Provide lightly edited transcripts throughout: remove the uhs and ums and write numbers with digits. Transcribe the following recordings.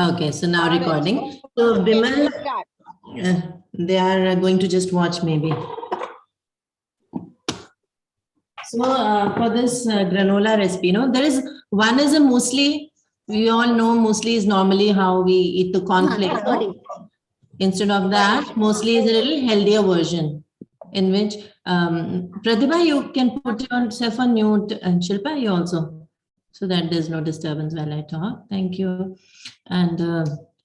Okay, so now recording. So Bimal, they are going to just watch maybe. So for this granola recipe, there is one is a muesli. We all know muesli is normally how we eat the cornflakes. Instead of that, muesli is a little healthier version in which Pratibha, you can put yourself on mute, and Shilpa, you also, so that there's no disturbance while I talk. Thank you. And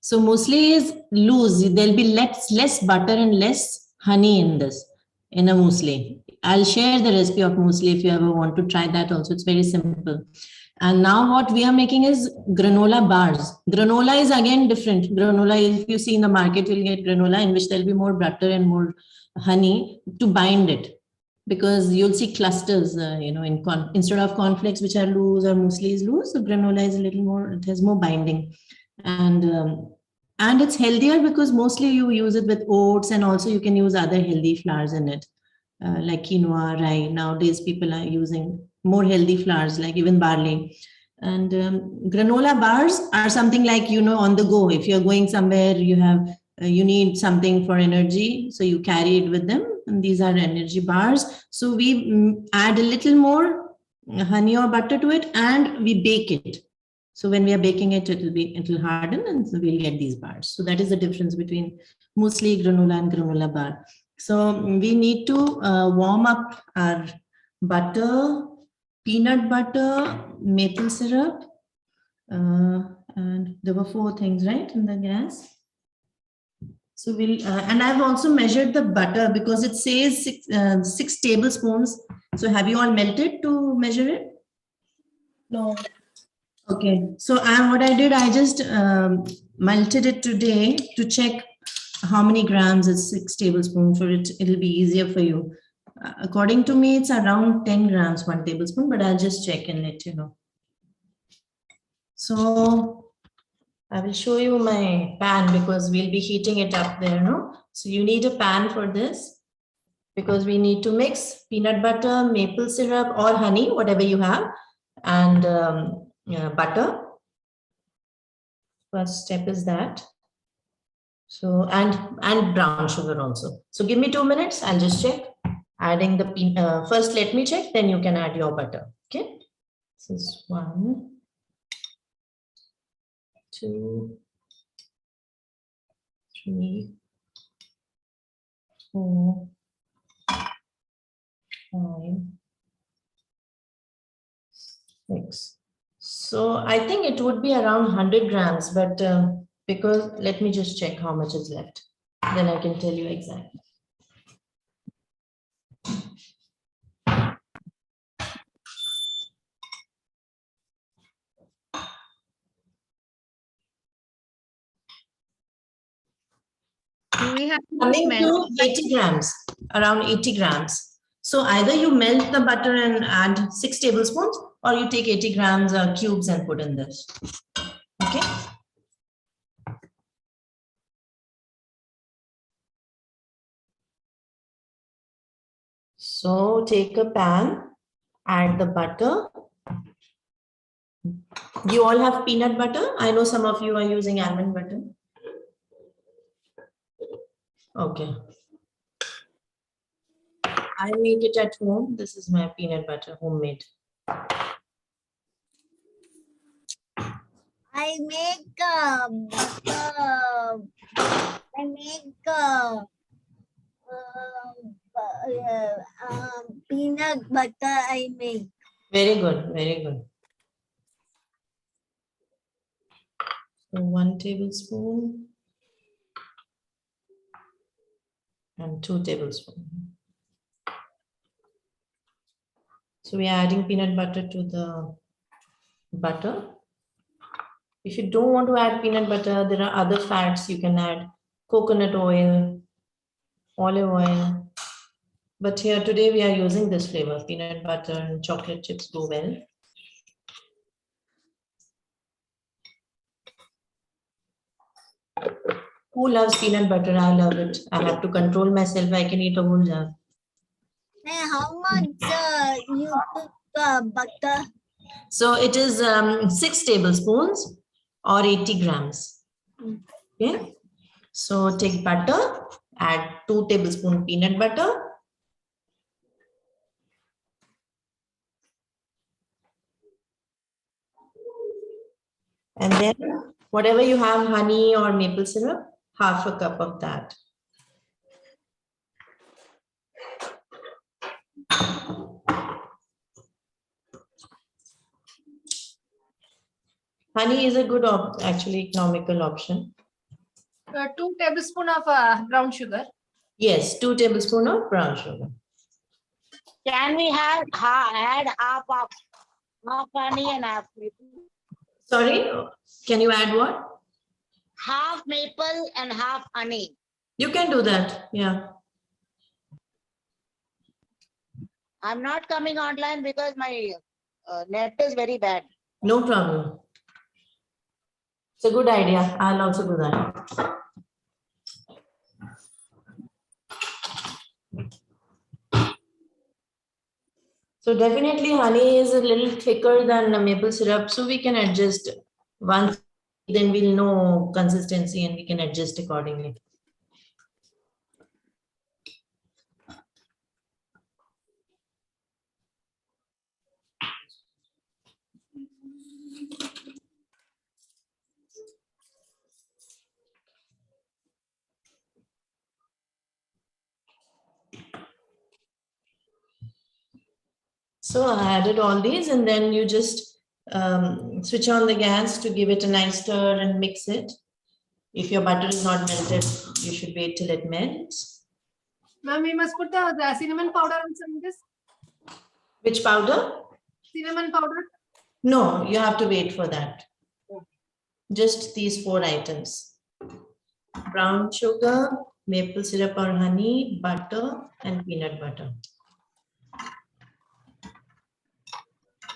so muesli is loose. There'll be less butter and less honey in this, in a muesli. I'll share the recipe of muesli if you ever want to try that also. It's very simple. And now what we are making is granola bars. Granola is again different. Granola, if you see in the market, you'll get granola in which there'll be more butter and more honey to bind it. Because you'll see clusters, instead of cornflakes, which are loose or muesli is loose, so granola is a little more, it has more binding. And it's healthier because mostly you use it with oats, and also you can use other healthy flours in it, like quinoa, rye. Nowadays, people are using more healthy flours, like even barley. And granola bars are something like, on the go. If you're going somewhere, you need something for energy, so you carry it with them. And these are energy bars. So we add a little more honey or butter to it, and we bake it. So when we are baking it, it'll harden, and so we'll get these bars. So that is the difference between muesli, granola, and granola bar. So we need to warm up our butter, peanut butter, maple syrup, and there were 4 things, right, in the gas. So we'll, and I've also measured the butter because it says 6 tablespoons. So have you all melted to measure it? No. Okay. So what I did, I just melted it today to check how many grams is 6 tablespoons. For it, it'll be easier for you. According to me, it's around 10 grams, 1 tablespoon, but I'll just check and let you know. So I will show you my pan because we'll be heating it up there, no? So you need a pan for this because we need to mix peanut butter, maple syrup, or honey, whatever you have, and butter. First step is that. So, and brown sugar also. So give me 2 minutes, I'll just check. Adding the first, let me check, then you can add your butter. Okay. This is 1, 2, 3, 4, 5, 6. So I think it would be around 100 grams, but because let me just check how much is left. Then I can tell you exactly. We have coming to 80 grams, around 80 grams. So either you melt the butter and add 6 tablespoons, or you take 80 grams cubes and put in this. Okay. So take a pan, add the butter. You all have peanut butter? I know some of you are using almond butter. Okay. I make it at home. This is my peanut butter, homemade. I make peanut butter. I make. Very good, very good. So 1 tablespoon and 2 tablespoons. So we are adding peanut butter to the butter. If you don't want to add peanut butter, there are other fats you can add: coconut oil, olive oil. But here today we are using this flavor. Peanut butter and chocolate chips go well. Who loves peanut butter? I love it. I have to control myself. I can eat a whole jar. Hey, how much you took butter? So it is 6 tablespoons or 80 grams. Okay. So take butter, add 2 tablespoons peanut butter. And then whatever you have, honey or maple syrup, half a cup of that. Honey is a good, actually economical option. 2 tablespoons of brown sugar. Yes, 2 tablespoons of brown sugar. Can we add half honey and half maple? Sorry, can you add what? Half maple and half honey. You can do that, yeah. I'm not coming online because my net is very bad. No problem. It's a good idea. I'll also do that. So definitely honey is a little thicker than the maple syrup, so we can adjust once, then we'll know consistency and we can adjust accordingly. So I added all these and then you just switch on the gas to give it a nice stir and mix it. If your butter is not melted, you should wait till it melts. Ma'am, we must put the cinnamon powder also in this. Which powder? Cinnamon powder. No, you have to wait for that. Just these 4 items. Brown sugar, maple syrup or honey, butter and peanut butter.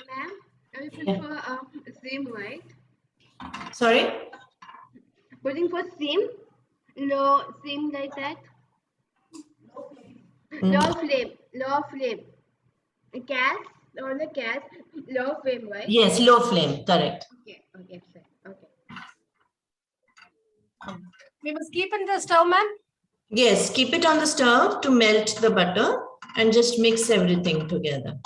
Ma'am, I Yeah. prefer same, right? Sorry? Putting for same, low, same like that. Low flame. Gas, on the gas, low flame, right? Yes, low flame, correct. Okay, sir. Okay. We must keep in the stove, ma'am. Yes, keep it on the stove to melt the butter and just mix everything together.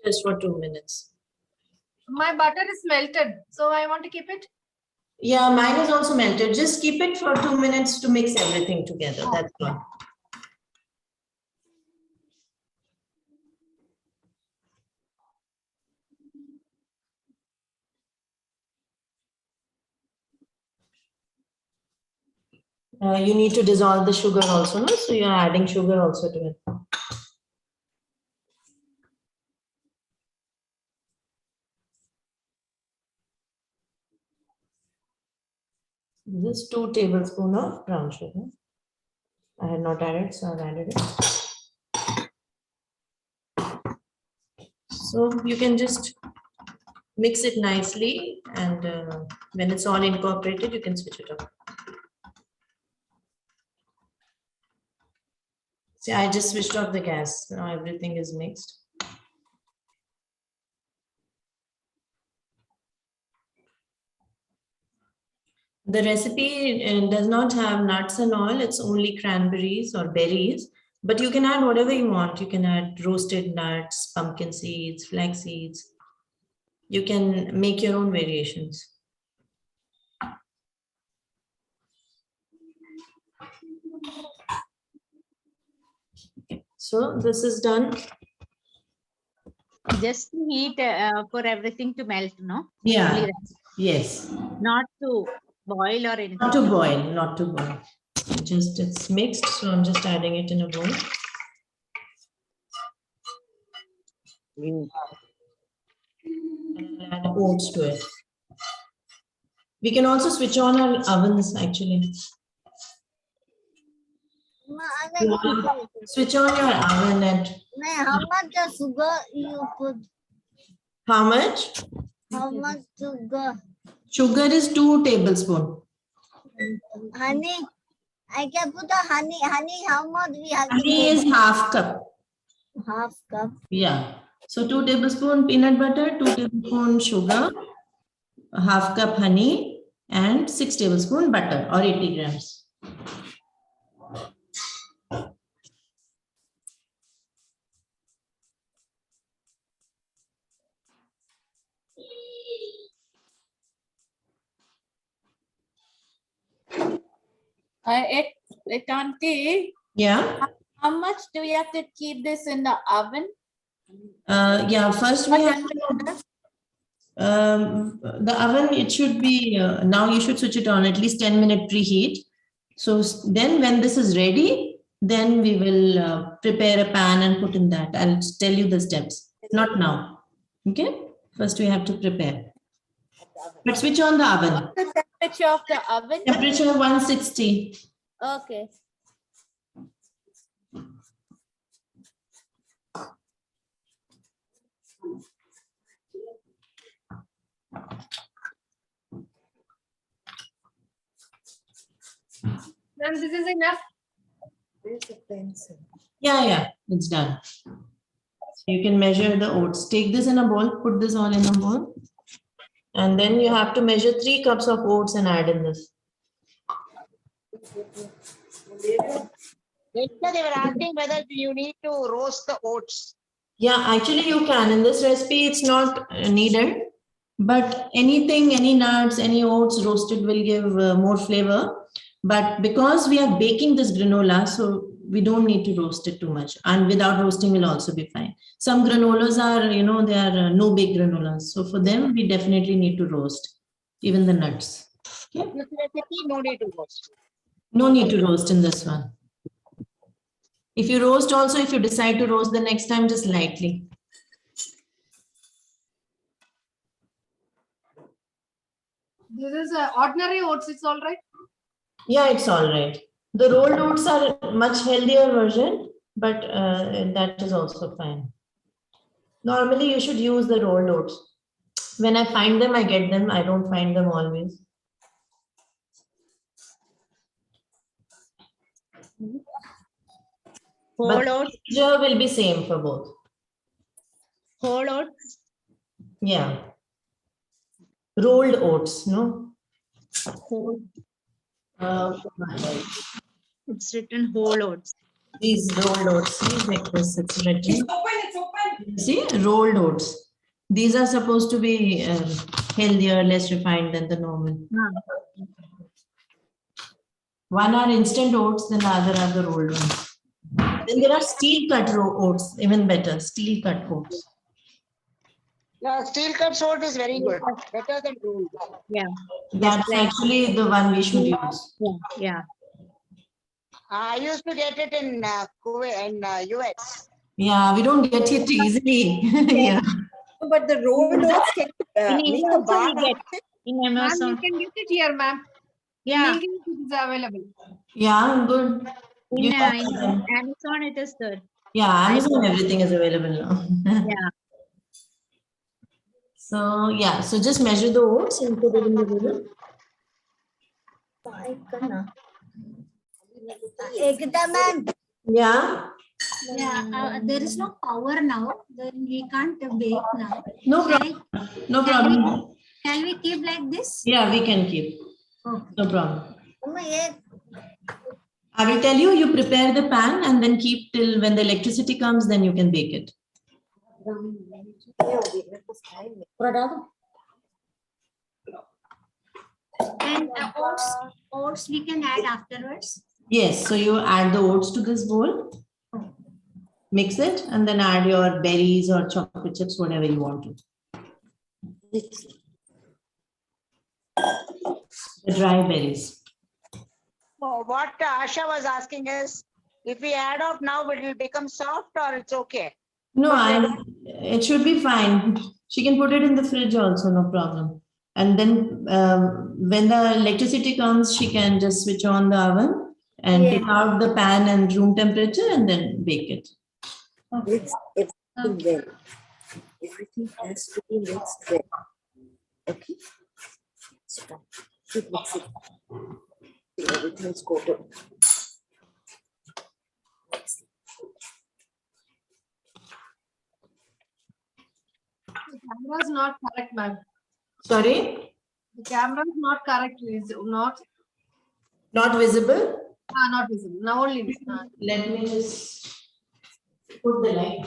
Just for 2 minutes. My butter is melted, so I want to keep it. Yeah, mine is also melted. Just keep it for 2 minutes to mix everything together. That's all. You need to dissolve the sugar also, no? So you're adding sugar also to it. This is 2 tablespoons of brown sugar. I had not added, so I've added it. So you can just mix it nicely, and when it's all incorporated, you can switch it off. See, I just switched off the gas. Now everything is mixed. The recipe does not have nuts and all. It's only cranberries or berries. But you can add whatever you want. You can add roasted nuts, pumpkin seeds, flax seeds. You can make your own variations. So this is done. Just to heat for everything to melt, no? Yeah. Only that. Yes. Not to boil or anything. Not to boil, not to boil. Just it's mixed, so I'm just adding it in a bowl. And I'll add oats to it. We can also switch on our ovens actually. Switch on your oven and How much sugar you put? how much? How much sugar? Sugar is 2 tablespoons. Honey. I can put the honey. Honey, how much we have to Honey is half cup. put? Half cup. Yeah. So 2 tablespoons peanut butter, 2 tablespoons sugar, a half cup honey, and 6 tablespoon butter or 80 grams. Auntie, Yeah. how much do we have to keep this in the oven? Yeah, first we have the oven, it should be, now you should switch it on at least 10-minute preheat. So then when this is ready, then we will prepare a pan and put in that. I'll tell you the steps, not now. Okay, first we have to prepare. But switch on the oven. The temperature of the oven? Temperature 160. Okay. Ma'am, this is enough. Yeah, it's done. So you can measure the oats. Take this in a bowl, put this all in a bowl. And then you have to measure 3 cups of oats and add in this. Later they were asking whether you need to roast the oats. Yeah, actually you can. In this recipe, it's not needed. But anything, any nuts, any oats roasted will give more flavor. But because we are baking this granola, so we don't need to roast it too much. And without roasting will also be fine. Some granolas are, they are no-bake granolas. So for them, we definitely need to roast, even the nuts. Okay? This recipe, no need to roast. No need to roast in this one. If you roast also, if you decide to roast the next time, just lightly. This is ordinary oats. It's all right. Yeah, it's all right. The rolled oats are a much healthier version, but that is also fine. Normally, you should use the rolled oats. When I find them, I get them. I don't find them always. Whole oats, Procedure will be same for both. whole oats, Yeah. Rolled oats, no? whole. Uh, It's written whole oats. these rolled oats, see, like this, it's written. It's open. See, rolled oats. These are supposed to be healthier, less refined than the normal. One are instant oats, then the other are the rolled ones. Then there are steel cut oats, even better, steel cut oats. Yeah, steel cut oat is very good. Better than rolled. Yeah, That's like- actually the one we should use. yeah. I used to get it in Kuwait, in US. Yeah, we don't get it easily. Yeah. But the rolled oats can In make India a also bar. we get in Ma'am, you Amazon. can get it here, ma'am. Yeah, In English, it is available. Yeah, good. in You have in them. Amazon it is good. Yeah, Amazon, everything is available now. Yeah. So, yeah, so just measure the oats and put it in the bowl. Ekta ma'am, Yeah, There is no power now, then we can't bake now. no problem. No problem. Shall we keep like this? Yeah, we can keep. No problem. Amma, ek I will tell you, you prepare the pan and then keep till when the electricity comes, then you can bake it. And oats we can add afterwards. Yes, so you add the oats to this bowl, mix it, and then add your berries or chocolate chips, whatever you want to. The dry berries. What Asha was asking is, if we add out now, will it become soft or it's okay? No, it should be fine. She can put it in the fridge also, no problem. And then when the electricity comes, she can just switch on the oven and take out the pan and room temperature and then bake it. It's everything well. Everything has to be mixed well. Okay. Stop. Keep mixing. Everything is coated. The camera is not correct, ma'am. Sorry? The camera is not correct. Is not Not visible? not visible. Now only. Let me just put the light.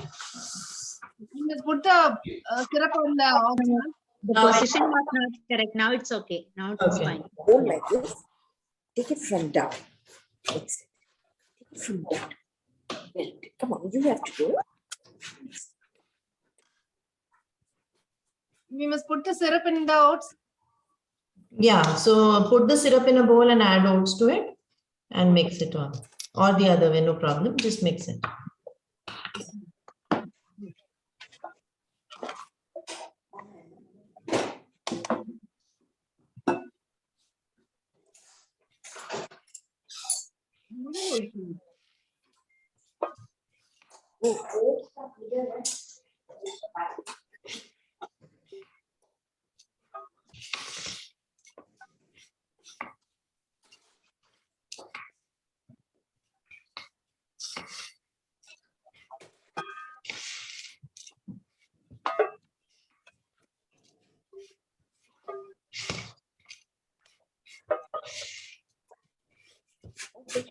You just put the syrup on the ox, ma'am. The Now I- position was not correct. Now it's okay. Now it's Okay. fine. Hold like this. Take it from down. Fix it. Take it from down. Bend it. Come on, you have to do it. We must put the syrup in the oats. Yeah, so put the syrup in a bowl and add oats to it and mix it on. Or the other way, no problem. Just mix it.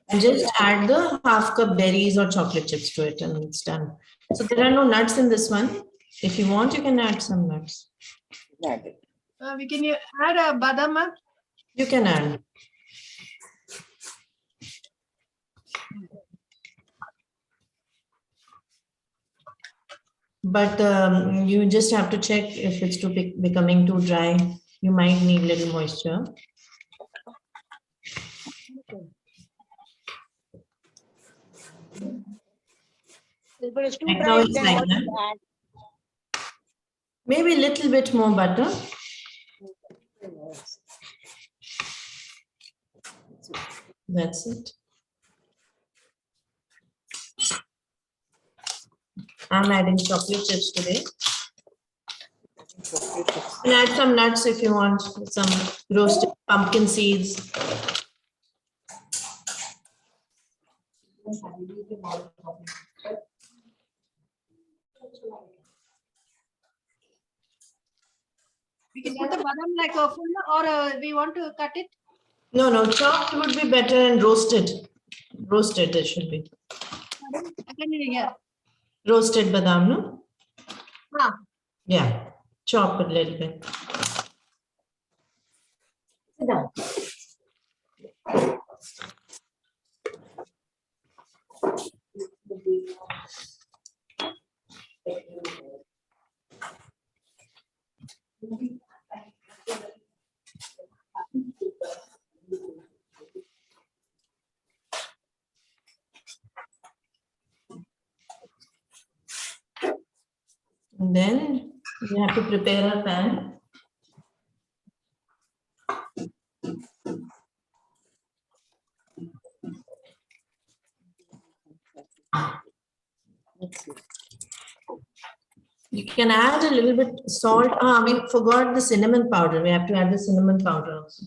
And just add the half cup berries or chocolate chips to it and it's done. So there are no nuts in this one. If you want, you can add some nuts. Add it. We can add a badam, ma'am. You can add. But you just have to check if it's becoming too dry. You might need little moisture. If it is too Right dry, now it's then like what that. you add? Maybe a little bit more butter. That's it. I'm adding chocolate chips today. You can add some nuts if you want, some roasted pumpkin seeds. We can put the badam like a full or we want to cut it. No, no, chopped would be better and roasted. Roasted, it should be. I can hear. Roasted badam, no? Ah. Yeah, chop a little bit. Sit down. And then you have to prepare a pan. You can add a little bit salt. Ah, we forgot the cinnamon powder. We have to add the cinnamon powder also.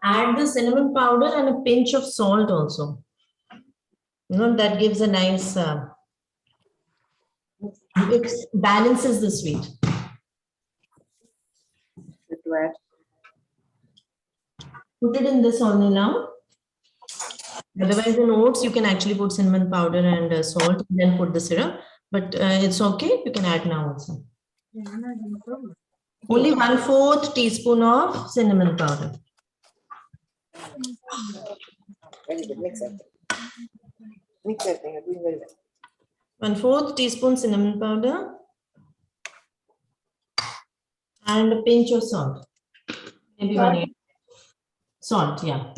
Add the cinnamon powder and a pinch of salt also. You know, that gives a nice, it balances the sweet. Put it in this only now. Otherwise, in oats, you can actually put cinnamon powder and salt, then put the syrup. But it's okay, you can add now also. Only 1/4 teaspoon of cinnamon powder. Very good. Mix it. Mix everything. You're doing very well. 1/4 teaspoon cinnamon powder. And a pinch of salt. Maybe Salt. 1/8. Salt, yeah.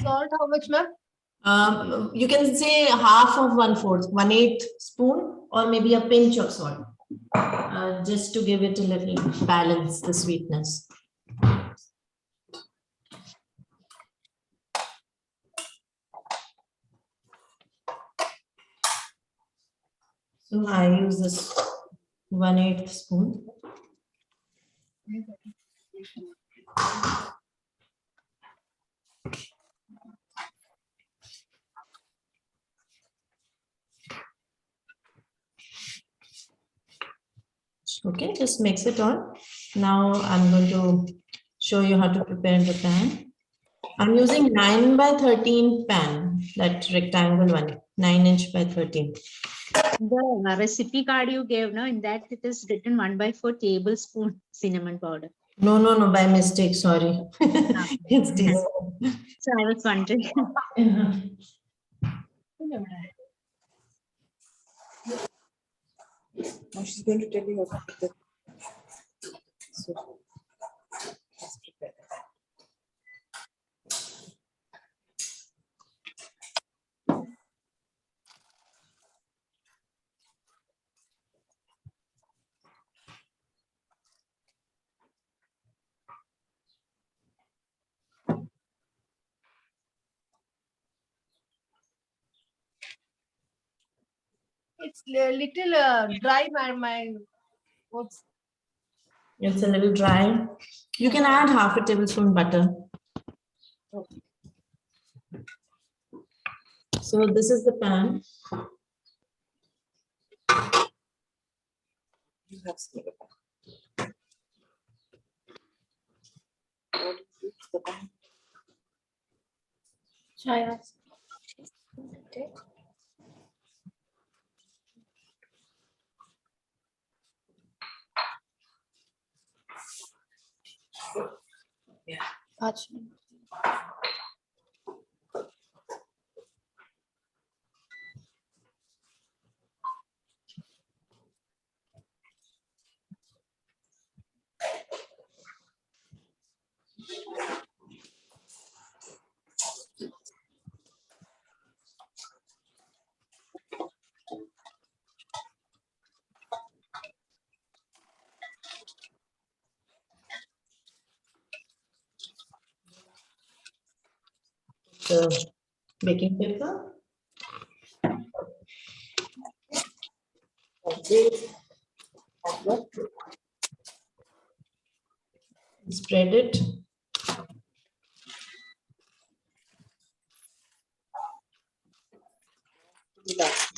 Salt, how much, ma'am? You can say half of 1/4, 1/8 spoon, or maybe a pinch of salt, just to give it a little balance, the sweetness. So I use this 1/8 spoon. Okay, just mix it all. Now I'm going to show you how to prepare the pan. I'm using 9 by 13 pan, that rectangle one, 9" by 13. The recipe card you gave, no, in that it is written 1/4 tablespoon cinnamon powder. No, by mistake, sorry. It's this. So I was wondering. Now she's going to tell you how to put the. So let's prepare the pan. It's a little dry, my what's It's a little dry. You can add half a tablespoon butter. So this is the pan. You have some of the pan. What is the pan? Okay. Yeah. The baking paper. Spread it.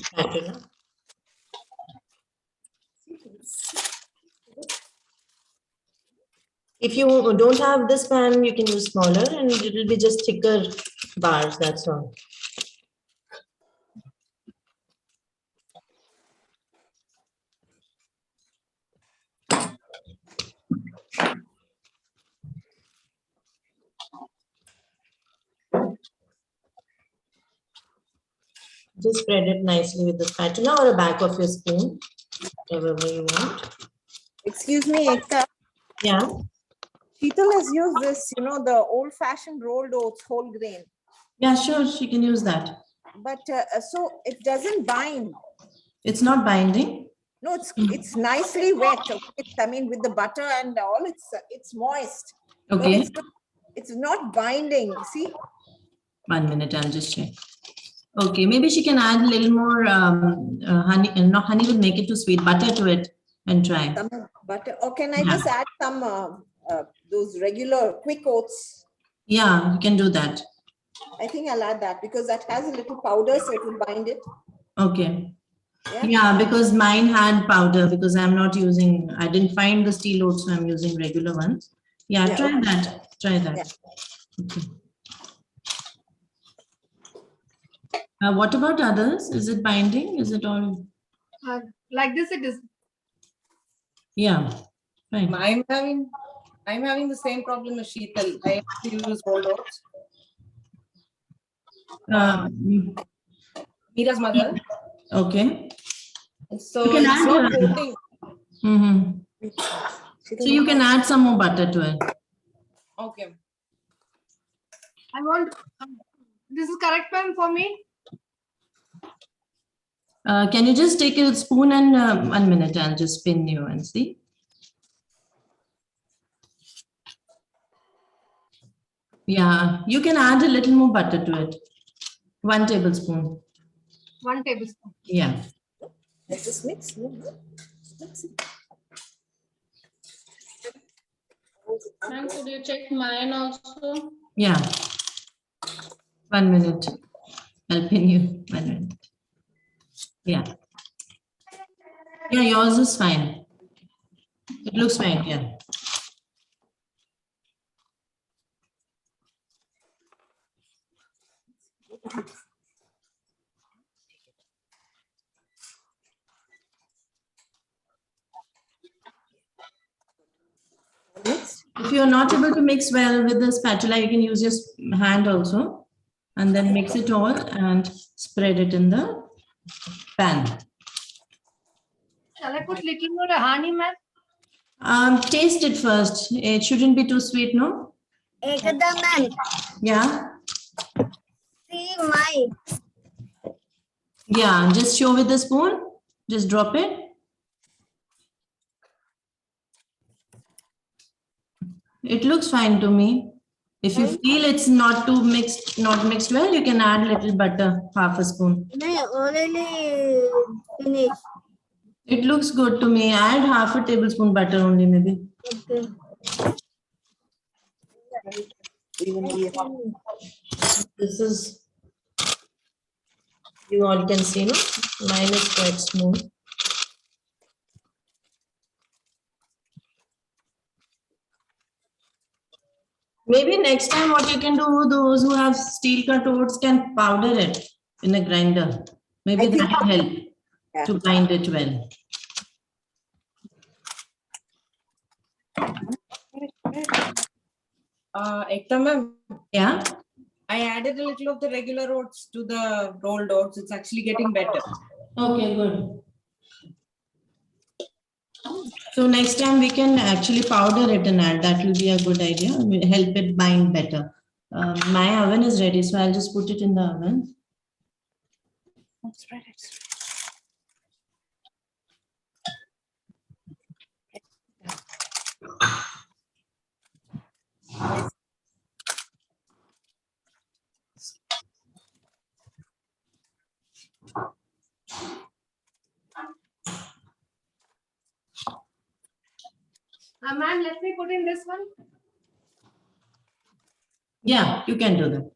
Spatula. If you don't have this pan, you can use smaller and it will be just thicker bars, that's all. Just spread it nicely with the spatula or a back of your spoon, whatever way you want. Excuse me, Ekta. Yeah. Sheetal has used this, you know, the old-fashioned rolled oats, whole grain. Yeah, sure, she can use that. But so it doesn't bind. It's not binding. No, it's nicely wet. Okay? I mean, with the butter and all, it's moist. Okay. But it's not binding. See? 1 minute, I'll just check. Okay, maybe she can add a little more honey. No, honey will make it too sweet. Butter to it and try. Some butter. Or can I Yeah. just add some those regular quick oats? Yeah, you can do that. I think I'll add that because that has a little powder, so it will bind it. Okay. Yeah. Yeah, because mine had powder because I'm not using, I didn't find the steel oats, so I'm using regular ones. Yeah, Yeah, try okay. that. Try that. Yeah. Okay. What about others? Is it binding? Is it all? like this? It is. Yeah. Fine. I'm having the same problem as Sheetal. I have to use rolled oats. Mira's mother. Okay. So You can it's add not coating. So you can add some more butter to it. Okay. I want. This is correct pan for me. Can you just take a spoon and 1 minute? I'll just spin you and see. Yeah, you can add a little more butter to it. 1 tablespoon. 1 tablespoon. Yeah. Let's just mix. Mix it. Ma'am, could you check mine also? Yeah. 1 minute. I'll pin you. 1 minute. Yeah. Yeah, yours is fine. It looks fine, yeah. Next. If you're not able to mix well with the spatula, you can use your hand also and then mix it all and spread it in the pan. Shall I put little more honey, ma'am? Taste it first. It shouldn't be too sweet, no? Ekada ma'am, Yeah. see my. Yeah, just show with the spoon. Just drop it. It looks fine to me. If you feel it's not mixed well, you can add little butter, half a spoon. No, already finished. It looks good to me. Add half a tablespoon butter only, maybe. Okay. This is, you all can see, no? Mine is quite smooth. Maybe next time what you can do, those who have steel cut oats can powder it in a grinder. Maybe I think- that will help Yeah. to bind it well. Ekta ma'am, Yeah. I added a little of the regular oats to the rolled oats. It's actually getting better. Okay, good. So next time we can actually powder it and add. That will be a good idea. Will help it bind better. My oven is ready, so I'll just put it in the oven. Spread it. Ma'am, let me put in this one. Yeah, you can do that.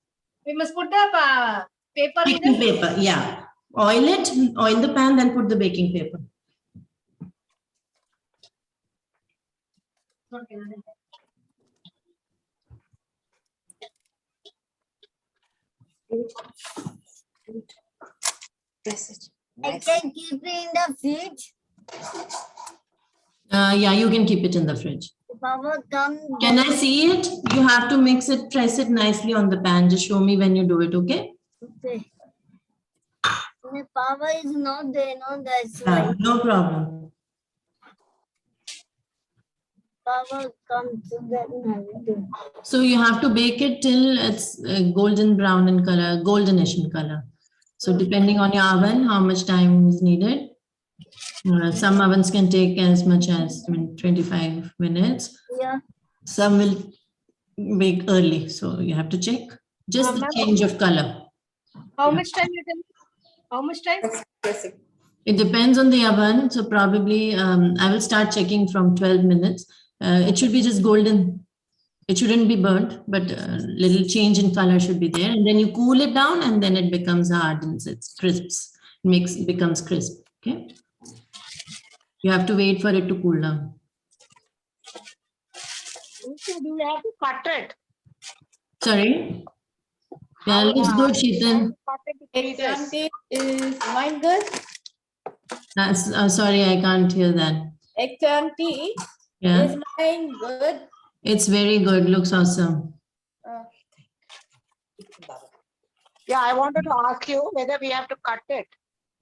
We must put the paper in Baking this. paper, yeah. Oil it, oil the pan, then put the baking paper. Okay. Press it. I Nice. can keep it in the fridge. Yeah, you can keep it in the fridge. If Papa comes. Can I see it? You have to mix it, press it nicely on the pan. Just show me when you do it, okay? Okay. My Papa is not there, no, that's why. No problem. Papa comes to that everything. So you have to bake it till it's golden brown in color, goldenish in color. So depending on your oven, how much time is needed. Some ovens can take as much as 25 minutes. Yeah. Some will bake early, so you have to check. Just the Ma'am, change of color. how much time you tell me? How much time? Press it. It depends on the oven. So probably I will start checking from 12 minutes. It should be just golden. It shouldn't be burnt, but a little change in color should be there. And then you cool it down and then it becomes hard and it's crisps. Becomes crisp. Okay. You have to wait for it to cool down. So do you have to cut it? Sorry. Yeah, looks good, Sheetan. Cut it to pieces. Example is mine good. Sorry, I can't hear that. XMT Yeah, is mine good. it's very good. Looks awesome. Yeah, I wanted to ask you whether we have to cut it.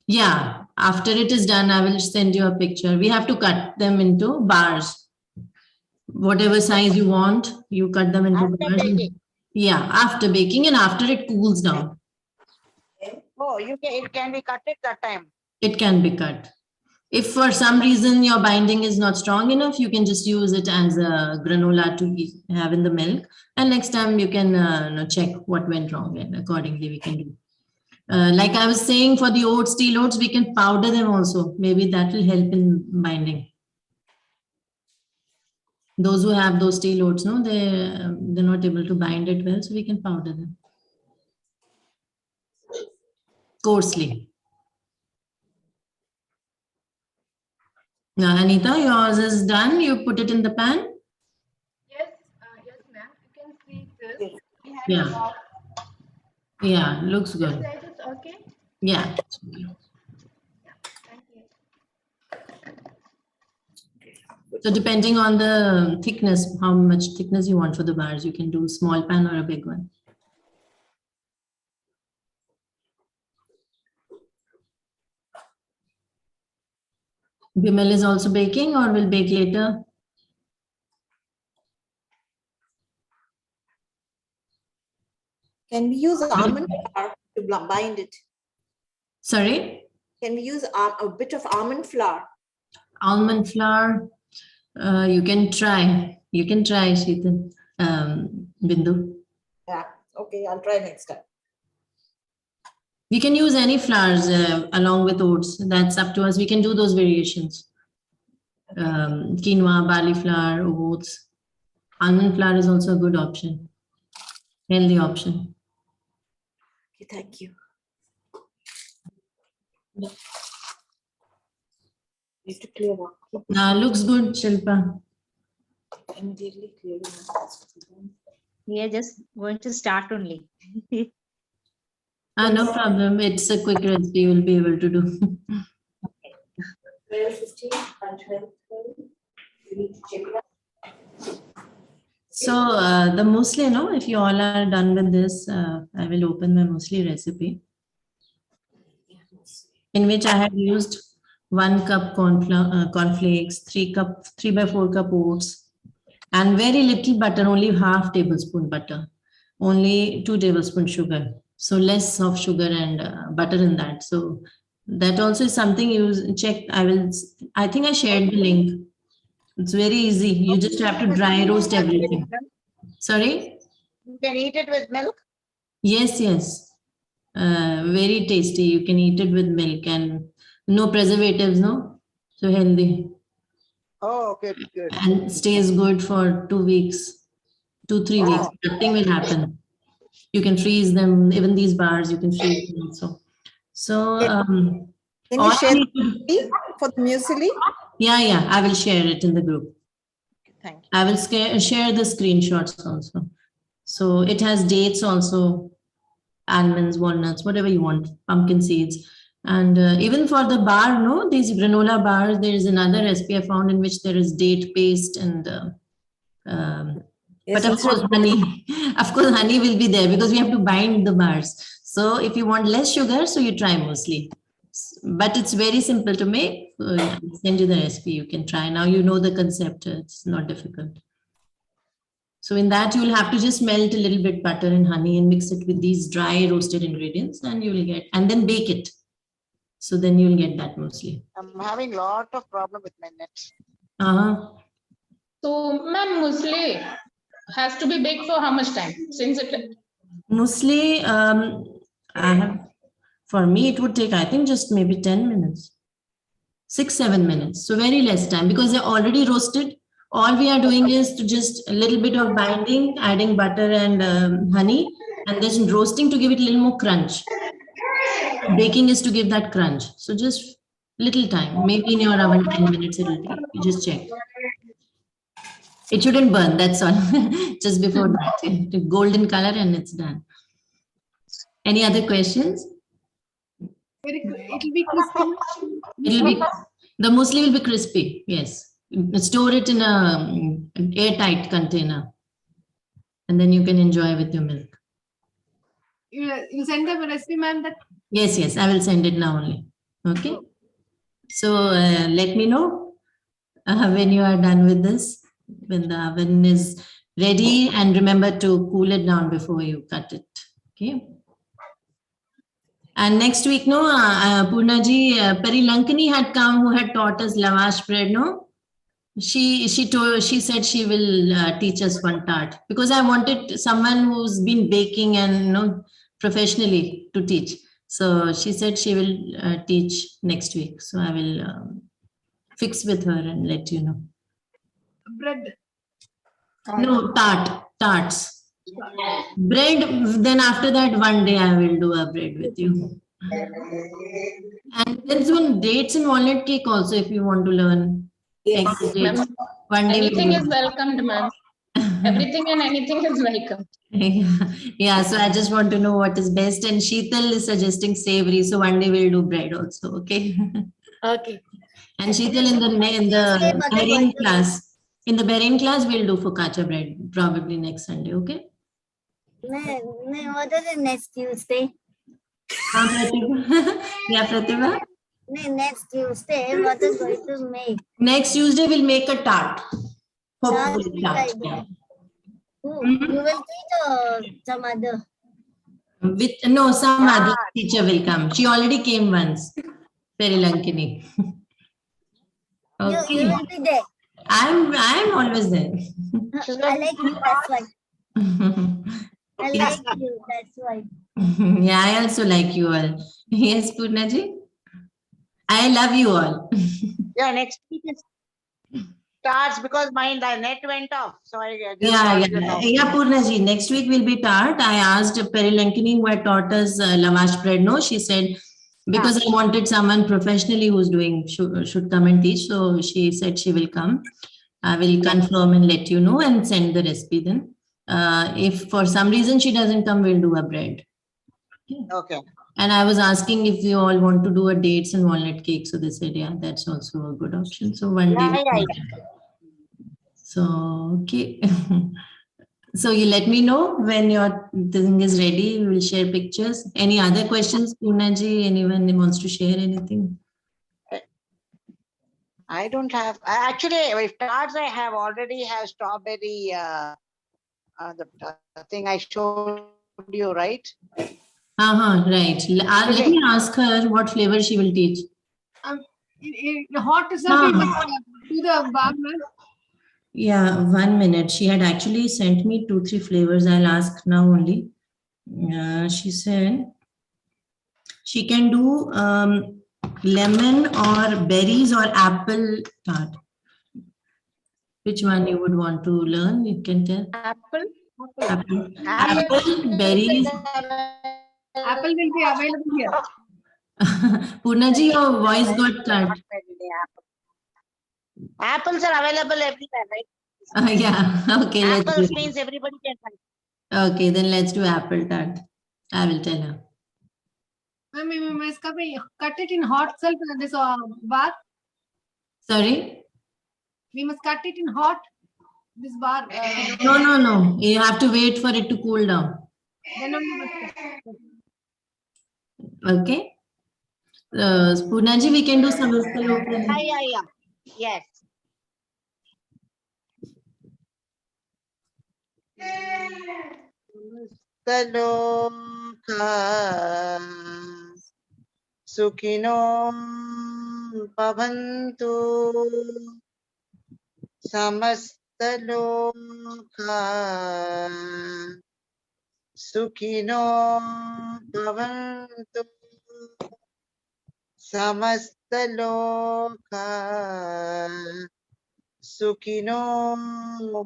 Yeah, after it is done, I will send you a picture. We have to cut them into bars. Whatever size you want, you cut them into After bars. baking. Yeah, after baking and after it cools down, Oh, it can be cut at that time. it can be cut. If for some reason your binding is not strong enough, you can just use it as a granola to have in the milk. And next time you can check what went wrong and accordingly we can do. Like I was saying, for the oats, steel oats, we can powder them also. Maybe that will help in binding. Those who have those steel oats, no, they're not able to bind it well, so we can powder them. coarsely. Now, Anita, yours is done. You put it in the pan. Yes, yes, ma'am. You can see this. We had Yeah. a lot. Yeah, looks This good. side is okay. Yeah. Thank you. So depending on the thickness, how much thickness you want for the bars, you can do small pan or a big one. Bimal is also baking or will bake later? Can we use almond flour to bind it? Sorry? Can we use a bit of almond flour? Almond flour, you can try. You can try, Sheetal, Bindu. Yeah, okay, I'll try next time. We can use any flours along with oats. That's up to us. We can do those variations. Quinoa, barley flour, oats. Almond flour is also a good option. Healthy option. Okay, thank you. We have to clear up. Looks good, Shilpa. Immediately clear. We are just going to start only. No problem. It's a quick recipe you will be able to do. 12:15 and 12:30. You need to check it out. So the muesli, no, if you all are done with this, I will open my muesli recipe, in which I have used 1 cup cornflakes, 3 by 4 cup oats, and very little butter, only half tablespoon butter, only 2 tablespoon sugar. So less of sugar and butter in that. So that also is something you check. I think I shared the link. It's very easy. You just have to dry roast everything. Sorry? You can eat it with milk. Yes, yes. Very tasty. You can eat it with milk and no preservatives, no? So healthy. Oh, okay, good. And stays good for 2 weeks, 2-3 weeks. Nothing will happen. You can freeze them. Even these bars, you can freeze them also. So, Can all you share I need to- for the muesli? yeah, I will share it in the group. Thank you. I will share the screenshots also. So it has dates also, almonds, walnuts, whatever you want, pumpkin seeds. And even for the bar, no, these granola bars, there is another recipe I found in which there is date paste and Yes, but of course, honey, of course, honey will be there because we have to bind the bars. So if you want less sugar, so you try mostly. But it's very simple to make. I'll send you the recipe. You can try. Now you know the concept. It's not difficult. So in that, you'll have to just melt a little bit butter and honey and mix it with these dry roasted ingredients, and you will get, and then bake it. So then you'll get that mostly. I'm having a lot of problem with my net. So, ma'am, muesli has to be baked for how much time? Since it Muesli, I have, for me, it would take, I think, just maybe 10 minutes, 6-7 minutes. So very less time because they're already roasted. All we are doing is to just a little bit of binding, adding butter and honey, and then roasting to give it a little more crunch. Baking is to give that crunch. So just little time, maybe in your oven 10 minutes it will take. You just check. It shouldn't burn, that's all. Just before that, golden color and it's done. Any other questions? It will be crispy. It'll be, the muesli will be crispy, yes. Store it in an airtight container and then you can enjoy with your milk. You send the recipe, ma'am. That Yes, I will send it now only. Okay. So let me know when you are done with this, when the oven is ready, and remember to cool it down before you cut it. Okay. And next week, no, Purna ji, Pari Lankani had come who had taught us lavash bread, no? She said she will teach us one tart because I wanted someone who's been baking and professionally to teach. So she said she will teach next week. So I will fix with her and let you know. bread. No, tarts. Bread, then after that, one day I will do a bread with you. And there's one dates and walnut cake also if you want to learn. Yes. Egg Ma'am, dates. One day anything we'll is do. welcomed, ma'am. Everything and anything is welcome. Yeah, so I just want to know what is best. And Sheetal is suggesting savory, so one day we'll do bread also. Okay. Okay. And Sheetal in the Bahrain class. In the Bahrain class, we'll do focaccia bread probably next Sunday. Okay. What is it next Tuesday? Yeah, Pratibha. Next Tuesday, what is going to make? Next Tuesday, we'll make a tart. Tart Hopefully, tart. like Yeah. Who? You will teach or some other? With no, some other teacher will come. She already came once. Perilankini. You Okay. will be there. I'm always there. I like you, that's why. I Yes. like you, that's why. Yeah, I also like you all. Yes, Purnaji. I love you all. Yeah, next week it starts because my net went off. So I just Yeah, got yeah, you now. yeah, Purnaji. Next week will be tart. I asked Perilankini who had taught us lavash bread. No, she said because I wanted someone professionally who's doing should come and teach. So she said she will come. I will confirm and let you know and send the recipe then. If for some reason she doesn't come, we'll do a bread. Okay. And I was asking if you all want to do a dates and walnut cake. So they said, yeah, that's also a good option. So one day. Yeah, yeah. So, okay. So you let me know when your thing is ready. We will share pictures. Any other questions, Poonaji? Anyone wants to share anything? I don't have, actually, if tarts I have already have strawberry, the thing I showed you, right? Right. Let me ask her what flavor she will teach. In hot itself, we must do the bar, man. Yeah, 1 minute. She had actually sent me 2-3 flavors. I'll ask now only. She said she can do lemon or berries or apple tart. Which one you would want to learn? You can tell. Apple. Apple, berries. Apple will be available here. Purnaji, your voice got cut. Apples are available everywhere, right? Yeah. Okay. Let's Apples do means everybody can find. it. Okay, then let's do apple tart. I will tell her. Ma'am, we must cut it in hot itself, this bar. Sorry? We must cut it in hot, this bar. No. You have to wait for it to cool down. Then only must cut. Okay. Purnaji, we can do samastaloka. Yeah. Yes. Samastaloka Sukhino Bhavantu Samastaloka Sukhino Bhavantu Samastaloka Sukhino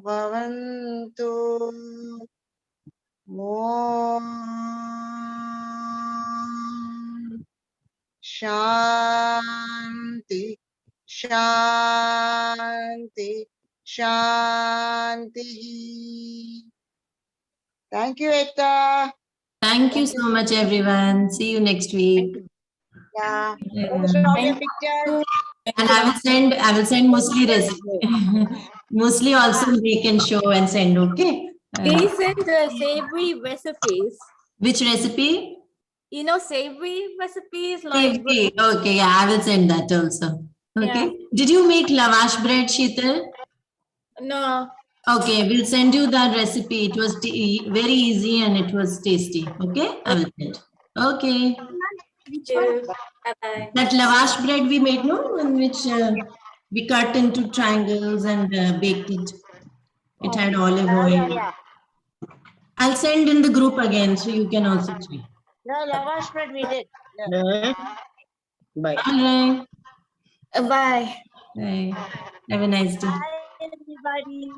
Bhavantu Om Shanti Shanti. Thank you, Ekta. Thank you so much, everyone. See you next week. Yeah. Show your pictures. And I will send Musli recipe. Musli also we can show and send, okay? They send the savory recipes. Which recipe? You know, savory recipes like. Savory. Okay, yeah, I will send that also. Okay. Yeah. Did you make lavash bread, Sheetal? No. Okay, we'll send you that recipe. It was very easy and it was tasty. Okay, I will send. Okay. Bye-bye. That lavash bread we made, no, in which we cut into triangles and baked it. It had olive oil. Yeah. I'll send in the group again so you can also check. No, lavash bread we did. Yeah. Bye. All right. Bye. Bye. Have a nice day. Bye, everybody.